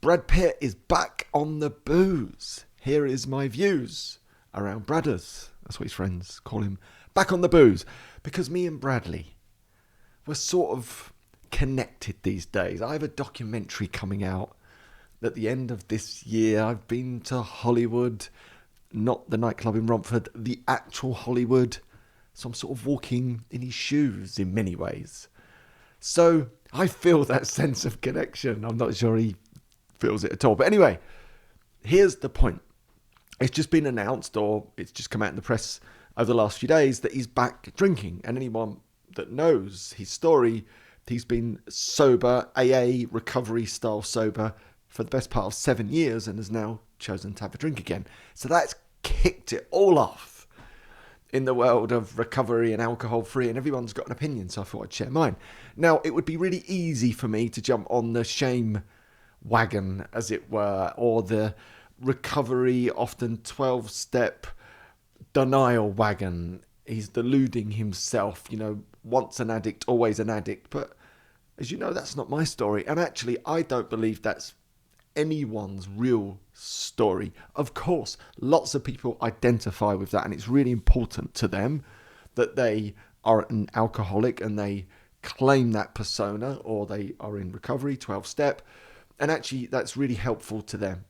Brad Pitt is back on the booze. Here is my views around Bradders. That's what his friends call him. Back on the booze. Because me and Bradley, we're sort of connected these days. I have a documentary coming out at the end of this year. I've been to Hollywood, not the nightclub in Romford, the actual Hollywood. So I'm sort of walking in his shoes in many ways. So I feel that sense of connection. I'm not sure he feels it at all. But anyway, here's the point. It's just been announced, or it's just come out in the press over the last few days, that he's back drinking. And anyone that knows his story, he's been sober, AA, recovery style sober, for the best part of 7 years and has now chosen to have a drink again. So that's kicked it all off in the world of recovery and alcohol free, and everyone's got an opinion, so I thought I'd share mine. Now, it would be really easy for me to jump on the shame wagon, as it were, or the recovery, often 12-step denial wagon. He's deluding himself, once an addict, always an addict. But as you know, that's not my story. And actually, I don't believe that's anyone's real story. Of course, lots of people identify with that, and it's really important to them that they are an alcoholic and they claim that persona, or they are in recovery, 12-step. And actually, that's really helpful to them.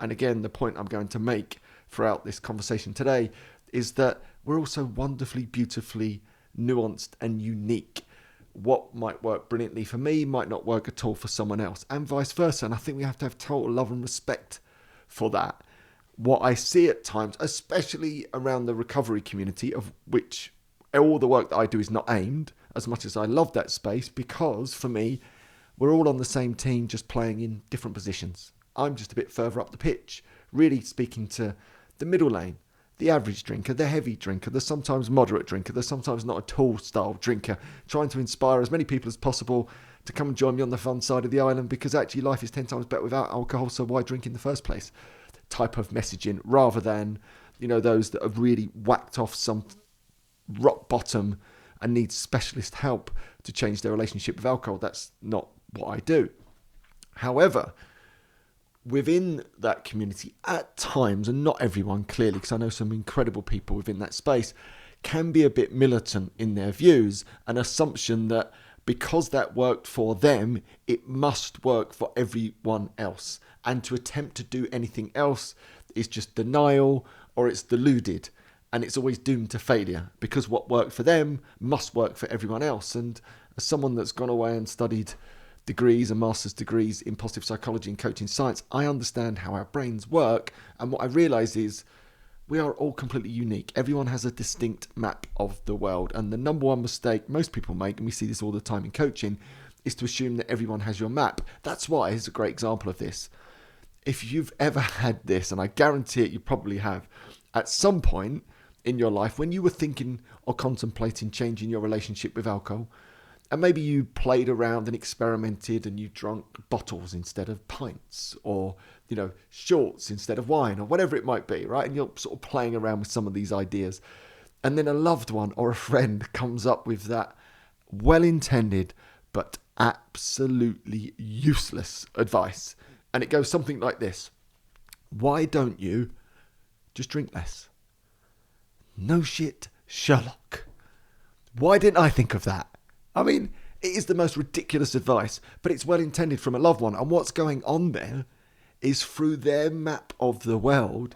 And again, the point I'm going to make throughout this conversation today is that we're also wonderfully, beautifully nuanced and unique. What might work brilliantly for me might not work at all for someone else, and vice versa. And I think we have to have total love and respect for that. What I see at times, especially around the recovery community, of which all the work that I do is not aimed, as much as I love that space, because for me, we're all on the same team, just playing in different positions. I'm just a bit further up the pitch, really speaking to the middle lane, the average drinker, the heavy drinker, the sometimes moderate drinker, the sometimes not at all style drinker, trying to inspire as many people as possible to come and join me on the fun side of the island, because actually life is 10 times better without alcohol, so why drink in the first place? Type of messaging, rather than, those that have really whacked off some rock bottom and need specialist help to change their relationship with alcohol. That's not what I do. However, within that community at times, and not everyone clearly, because I know some incredible people within that space, can be a bit militant in their views, an assumption that because that worked for them, it must work for everyone else. And to attempt to do anything else is just denial, or it's deluded, and it's always doomed to failure, because what worked for them must work for everyone else. And as someone that's gone away and studied degrees and master's degrees in positive psychology and coaching science, I understand how our brains work. And what I realize is we are all completely unique. Everyone has a distinct map of the world. And the number one mistake most people make, and we see this all the time in coaching, is to assume that everyone has your map. That's why, here's a great example of this. If you've ever had this, and I guarantee it, you probably have, at some point in your life when you were thinking or contemplating changing your relationship with alcohol, and maybe you played around and experimented and you drank bottles instead of pints, or, shorts instead of wine, or whatever it might be, right? And you're sort of playing around with some of these ideas. And then a loved one or a friend comes up with that well-intended but absolutely useless advice. And it goes something like this. Why don't you just drink less? No shit, Sherlock. Why didn't I think of that? I mean, it is the most ridiculous advice, but it's well intended from a loved one. And what's going on there is, through their map of the world,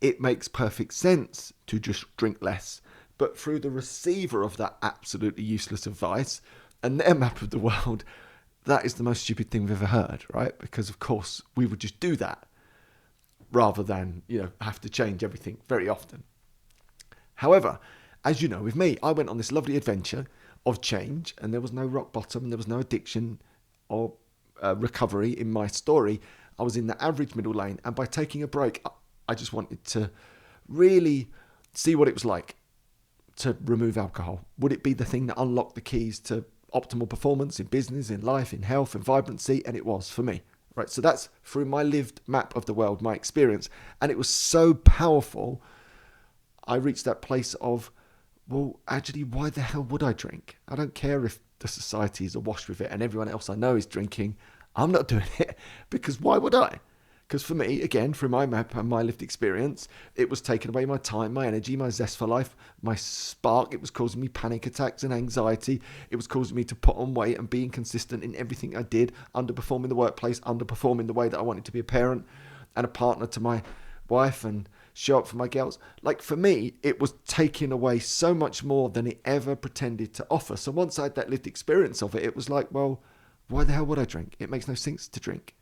it makes perfect sense to just drink less. But through the receiver of that absolutely useless advice and their map of the world, that is the most stupid thing we've ever heard, right? Because of course we would just do that rather than, have to change everything very often. However, as you know, with me, I went on this lovely adventure of change, and there was no rock bottom, there was no addiction or recovery in my story. I was in the average middle lane, and by taking a break, I just wanted to really see what it was like to remove alcohol. Would it be the thing that unlocked the keys to optimal performance in business, in life, in health, and vibrancy? And it was for me, right? So that's through my lived map of the world, my experience, and it was so powerful. I reached that place of, well, actually, why the hell would I drink? I don't care if the society is awash with it and everyone else I know is drinking. I'm not doing it. because why would I? Because for me, again, through my map and my lived experience, it was taking away my time, my energy, my zest for life, my spark. It was causing me panic attacks and anxiety. It was causing me to put on weight and be inconsistent in everything I did, underperforming the workplace, underperforming the way that I wanted to be a parent and a partner to my wife and show up for my girls. Like, for me, it was taking away so much more than it ever pretended to offer. So once I had that lived experience of it, it was like, well, why the hell would I drink? It makes no sense to drink.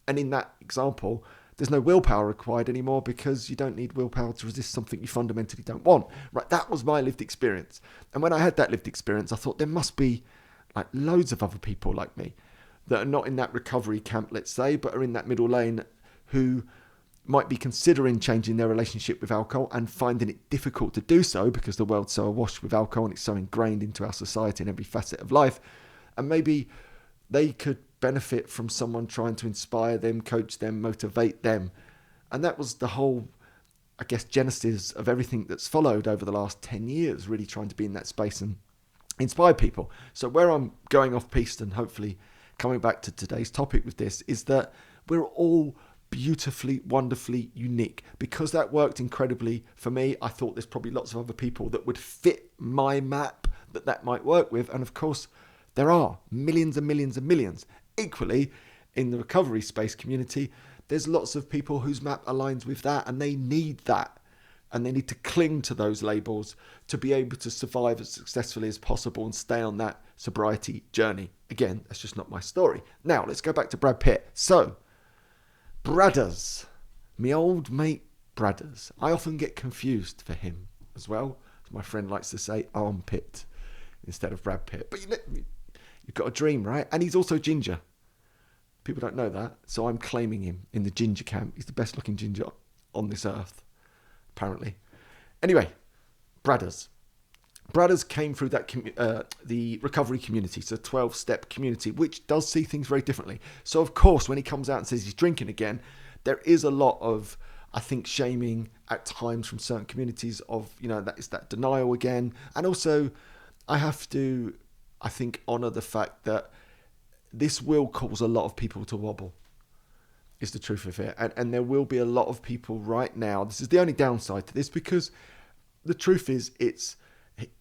And in that example, there's no willpower required anymore, because you don't need willpower to resist something you fundamentally don't want. Right? That was my lived experience. And when I had that lived experience, I thought there must be like loads of other people like me that are not in that recovery camp, let's say, but are in that middle lane, who might be considering changing their relationship with alcohol and finding it difficult to do so because the world's so awash with alcohol and it's so ingrained into our society in every facet of life. And maybe they could benefit from someone trying to inspire them, coach them, motivate them. And that was the whole, I guess, genesis of everything that's followed over the last 10 years, really trying to be in that space and inspire people. So where I'm going off piste and hopefully coming back to today's topic with this is that we're all beautifully, wonderfully unique. Because that worked incredibly for me, I thought there's probably lots of other people that would fit my map that might work with. And of course, there are millions and millions and millions. Equally, in the recovery space community, there's lots of people whose map aligns with that, and they need that. And they need to cling to those labels to be able to survive as successfully as possible and stay on that sobriety journey. Again, that's just not my story. Now, let's go back to Brad Pitt. So, Bradders, me old mate Bradders. I often get confused for him as well. As my friend likes to say, armpit instead of Brad Pitt. But you've got a dream, right? And he's also ginger. People don't know that. So I'm claiming him in the ginger camp. He's the best looking ginger on this earth, apparently. Anyway, Bradders. Bradders came through that the recovery community, so 12-step community, which does see things very differently. So, of course, when he comes out and says he's drinking again, there is a lot of, I think, shaming at times from certain communities of, that is that denial again. And also, I have to, I think, honour the fact that this will cause a lot of people to wobble, is the truth of it. And there will be a lot of people right now. This is the only downside to this, because the truth is it's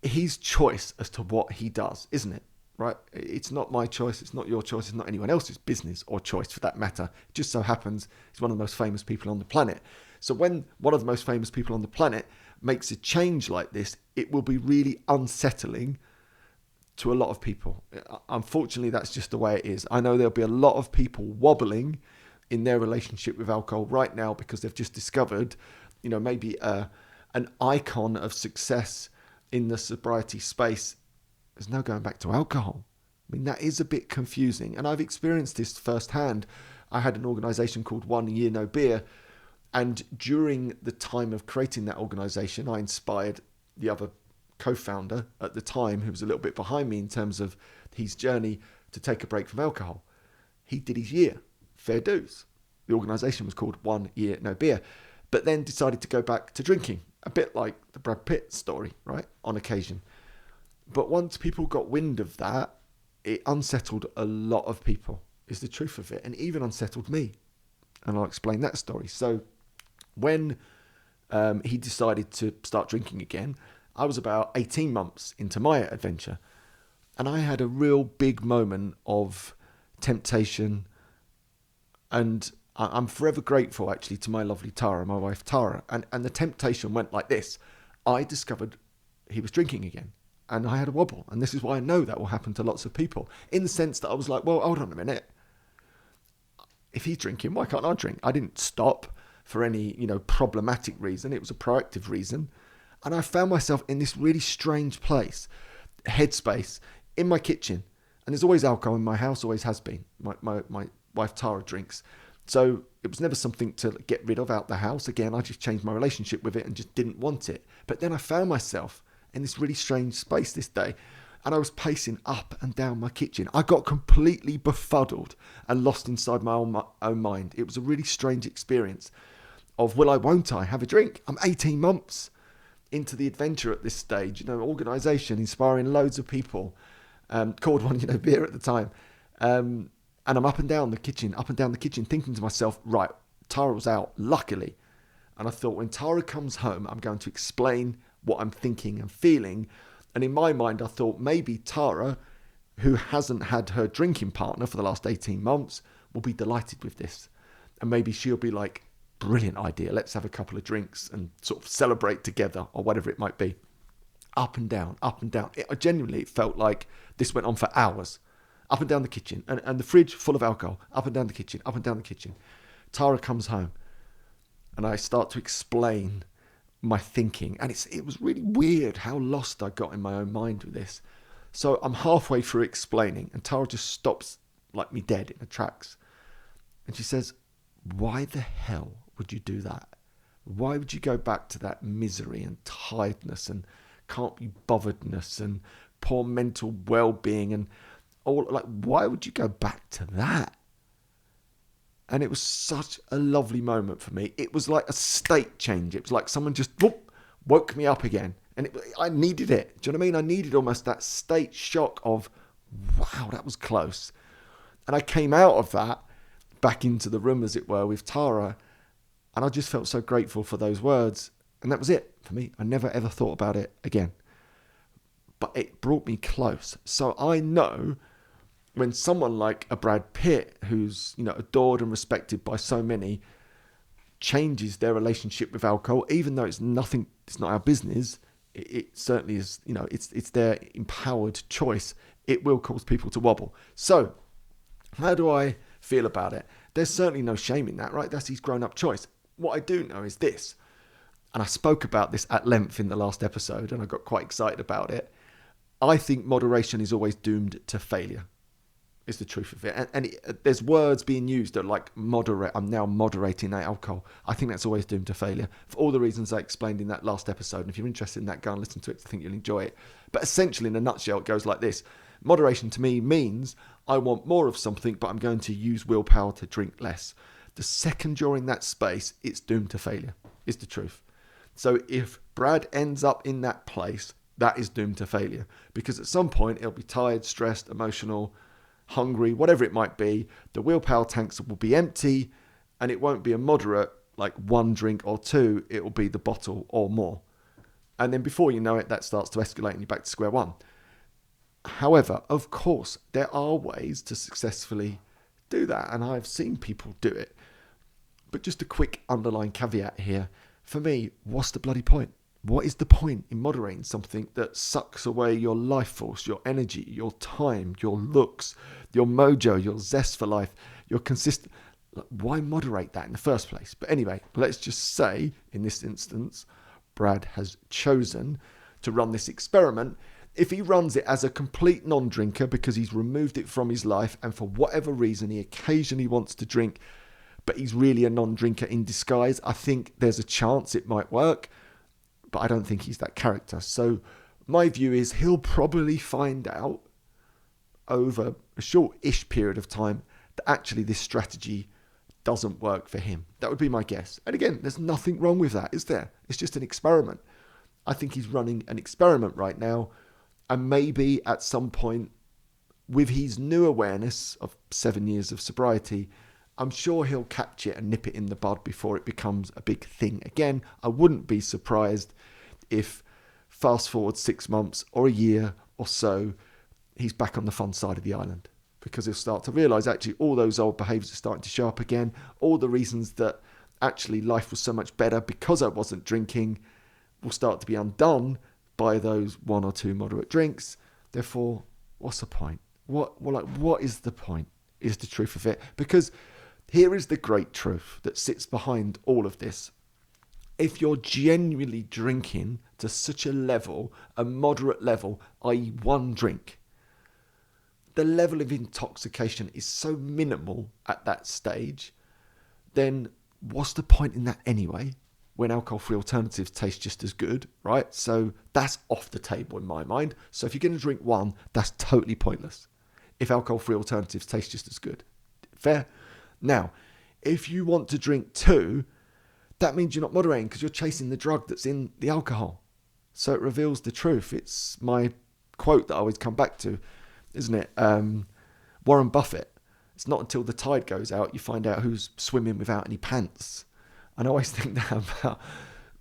his choice as to what he does, isn't it? Right? It's not my choice. It's not your choice. It's not anyone else's business or choice for that matter. It just so happens he's one of the most famous people on the planet. So when one of the most famous people on the planet makes a change like this, it will be really unsettling to a lot of people. Unfortunately, that's just the way it is. I know there'll be a lot of people wobbling in their relationship with alcohol right now because they've just discovered, maybe an icon of success in the sobriety space. There's no going back to alcohol. I mean, that is a bit confusing. And I've experienced this firsthand. I had an organisation called 1 Year No Beer. And during the time of creating that organisation, I inspired the other co-founder at the time, who was a little bit behind me in terms of his journey to take a break from alcohol. He did his year, fair dues. The organisation was called 1 Year No Beer, but then decided to go back to drinking, a bit like the Brad Pitt story, right, on occasion. But once people got wind of that, it unsettled a lot of people, is the truth of it, and even unsettled me. And I'll explain that story. So when he decided to start drinking again, I was about 18 months into my adventure, and I had a real big moment of temptation, and I'm forever grateful actually to my lovely Tara, my wife Tara, and the temptation went like this. I discovered he was drinking again, and I had a wobble, and this is why I know that will happen to lots of people, in the sense that I was like, well, hold on a minute. If he's drinking, why can't I drink? I didn't stop for any, problematic reason. It was a proactive reason. And I found myself in this really strange place, headspace, in my kitchen. And there's always alcohol in my house, always has been. My wife Tara drinks. So it was never something to get rid of out the house. Again, I just changed my relationship with it and just didn't want it. But then I found myself in this really strange space this day. And I was pacing up and down my kitchen. I got completely befuddled and lost inside my own mind. It was a really strange experience of, will I, won't I have a drink? I'm 18 months into the adventure at this stage, organisation, inspiring loads of people, called 1 Year No Beer at the time. And I'm up and down the kitchen, thinking to myself, right, Tara was out, luckily. And I thought, when Tara comes home, I'm going to explain what I'm thinking and feeling. And in my mind, I thought maybe Tara, who hasn't had her drinking partner for the last 18 months, will be delighted with this. And maybe she'll be like, brilliant idea, let's have a couple of drinks and sort of celebrate together, or whatever it might be. Up and down, up and down. It felt like this went on for hours. Up and down the kitchen, and the fridge full of alcohol. Up and down the kitchen, up and down the kitchen. Tara comes home, and I start to explain my thinking. And it was really weird how lost I got in my own mind with this. So I'm halfway through explaining, and Tara just stops like me dead in her tracks. And she says, why the hell would you do that? Why would you go back to that misery and tiredness and can't be botheredness and poor mental well-being and all? Like, why would you go back to that? And it was such a lovely moment for me. It was like a state change. It was like someone just woke me up again. And I needed it. Do you know what I mean? I needed almost that state shock of, wow, that was close. And I came out of that back into the room, as it were, with Tara. And I just felt so grateful for those words. And that was it for me. I never, ever thought about it again. But it brought me close. So I know when someone like a Brad Pitt, who's, adored and respected by so many, changes their relationship with alcohol, even though it's not our business, it certainly is, it's their empowered choice. It will cause people to wobble. So how do I feel about it? There's certainly no shame in that, right? That's his grown-up choice. What I do know is this, and I spoke about this at length in the last episode, and I got quite excited about it. I think moderation is always doomed to failure, is the truth of it. And there's words being used that are like moderate. I'm now moderating that alcohol. I think that's always doomed to failure for all the reasons I explained in that last episode. And if you're interested in that, go and listen to it. I think you'll enjoy it. But essentially, in a nutshell, it goes like this. Moderation to me means I want more of something, but I'm going to use willpower to drink less. The second you're in that space, it's doomed to failure, is the truth. So if Brad ends up in that place, that is doomed to failure. Because at some point, he'll be tired, stressed, emotional, hungry, whatever it might be. The willpower tanks will be empty, and it won't be a moderate, like one drink or two. It will be the bottle or more. And then before you know it, that starts to escalate and you're back to square one. However, of course, there are ways to successfully do that, and I've seen people do it. But just a quick underlying caveat here. For me, what's the bloody point? What is the point in moderating something that sucks away your life force, your energy, your time, your looks, your mojo, your zest for life, your consistent... Why moderate that in the first place? But anyway, let's just say, in this instance, Brad has chosen to run this experiment. If he runs it as a complete non-drinker because he's removed it from his life and for whatever reason he occasionally wants to drink, but he's really a non-drinker in disguise, I think there's a chance it might work. But I don't think he's that character. So my view is he'll probably find out over a short-ish period of time that actually this strategy doesn't work for him. That would be my guess. And again, there's nothing wrong with that, is there? It's just an experiment. I think he's running an experiment right now. And maybe at some point, with his new awareness of 7 years of sobriety, I'm sure he'll catch it and nip it in the bud before it becomes a big thing again. I wouldn't be surprised if fast forward 6 months or a year or so, he's back on the fun side of the island, because he'll start to realise actually all those old behaviours are starting to show up again. All the reasons that actually life was so much better because I wasn't drinking will start to be undone by those one or two moderate drinks. Therefore, what's the point? What is the point? Is the truth of it. Because here is the great truth that sits behind all of this. If you're genuinely drinking to such a level, a moderate level, i.e. one drink, the level of intoxication is so minimal at that stage, then what's the point in that anyway, when alcohol-free alternatives taste just as good, right? So that's off the table in my mind. So if you're going to drink one, that's totally pointless. If alcohol-free alternatives taste just as good. Fair? Now, if you want to drink two, that means you're not moderating because you're chasing the drug that's in the alcohol. So it reveals the truth. It's my quote that I always come back to, isn't it? Warren Buffett, It's not until the tide goes out you find out who's swimming without any pants. And I always think that about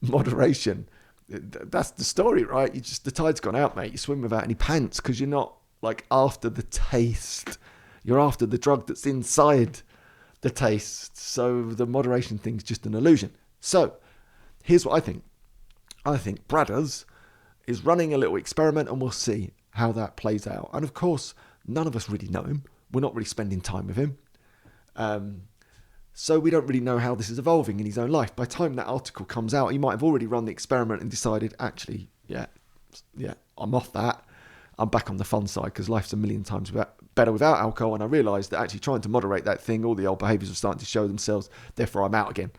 moderation. That's the story, right? The tide's gone out, mate. You swim without any pants because you're not like after the taste. You're after the drug that's inside the taste. So the moderation thing's just an illusion. So here's what I think. I think Bradders is running a little experiment, and we'll see how that plays out. And of course, none of us really know him. We're not really spending time with him. So we don't really know how this is evolving in his own life. By the time that article comes out, he might have already run the experiment and decided, actually, yeah, I'm off that. I'm back on the fun side because life's a million times better without alcohol. And I realised that actually trying to moderate that thing, all the old behaviours are starting to show themselves. Therefore, I'm out again.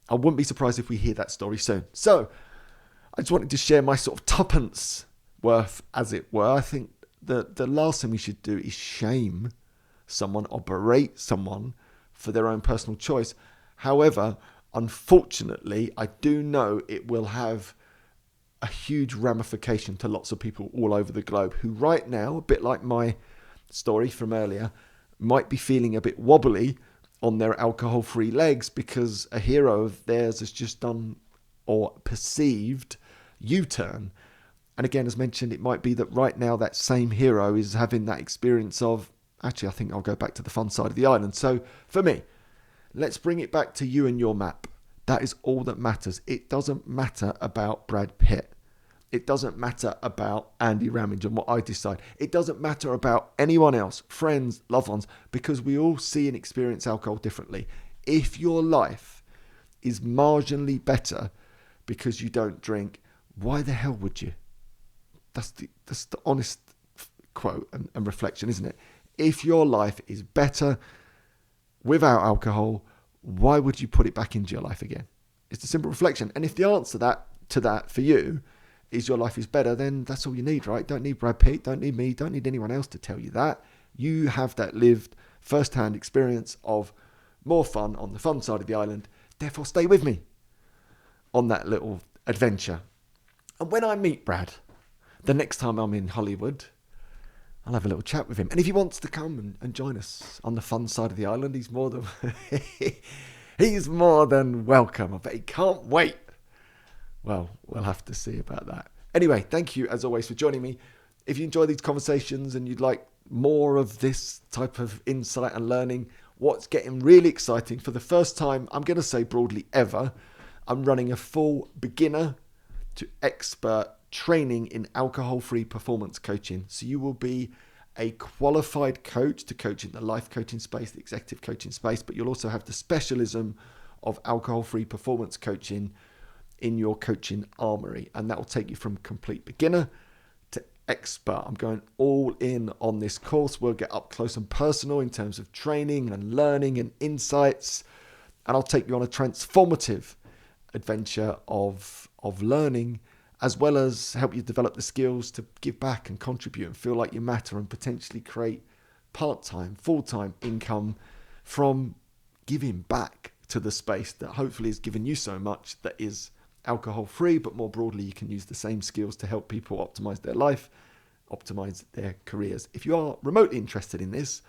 I wouldn't be surprised if we hear that story soon. So I just wanted to share my sort of tuppence worth, as it were. I think the last thing we should do is shame someone or berate someone for their own personal choice. However, unfortunately, I do know it will have a huge ramification to lots of people all over the globe who right now, a bit like my story from earlier, might be feeling a bit wobbly on their alcohol-free legs because a hero of theirs has just done or perceived U-turn. And again, as mentioned, it might be that right now that same hero is having that experience of, actually, I think I'll go back to the fun side of the island. So for me, let's bring it back to you and your map. That is all that matters. It doesn't matter about Brad Pitt. It doesn't matter about Andy Ramage and what I decide. It doesn't matter about anyone else, friends, loved ones, because we all see and experience alcohol differently. If your life is marginally better because you don't drink, why the hell would you? That's the honest quote and reflection, isn't it? If your life is better without alcohol, why would you put it back into your life again? It's a simple reflection. And if the answer to that for you is your life is better, then that's all you need, right? Don't need Brad Pitt, don't need me, don't need anyone else to tell you that. You have that lived first-hand experience of more fun on the fun side of the island. Therefore, stay with me on that little adventure. And when I meet Brad, the next time I'm in Hollywood, I'll have a little chat with him. And if he wants to come and join us on the fun side of the island, he's more than welcome. I bet he can't wait. Well, we'll have to see about that. Anyway, thank you as always for joining me. If you enjoy these conversations and you'd like more of this type of insight and learning, what's getting really exciting, for the first time, I'm going to say broadly ever, I'm running a full beginner to expert training in alcohol-free performance coaching. So you will be a qualified coach to coach in the life coaching space, the executive coaching space, but you'll also have the specialism of alcohol-free performance coaching in your coaching armory. And that will take you from complete beginner to expert. I'm going all in on this course. We'll get up close and personal in terms of training and learning and insights. And I'll take you on a transformative adventure of learning, as well as help you develop the skills to give back and contribute and feel like you matter and potentially create part-time, full-time income from giving back to the space that hopefully has given you so much that is alcohol-free, but more broadly, you can use the same skills to help people optimize their life, optimize their careers. If you are remotely interested in this,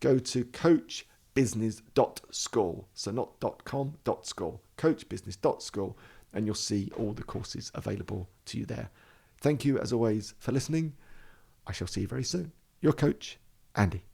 go to coachbusiness.school. So not .com, .school. Coachbusiness.school. And you'll see all the courses available to you there. Thank you, as always, for listening. I shall see you very soon. Your coach, Andy.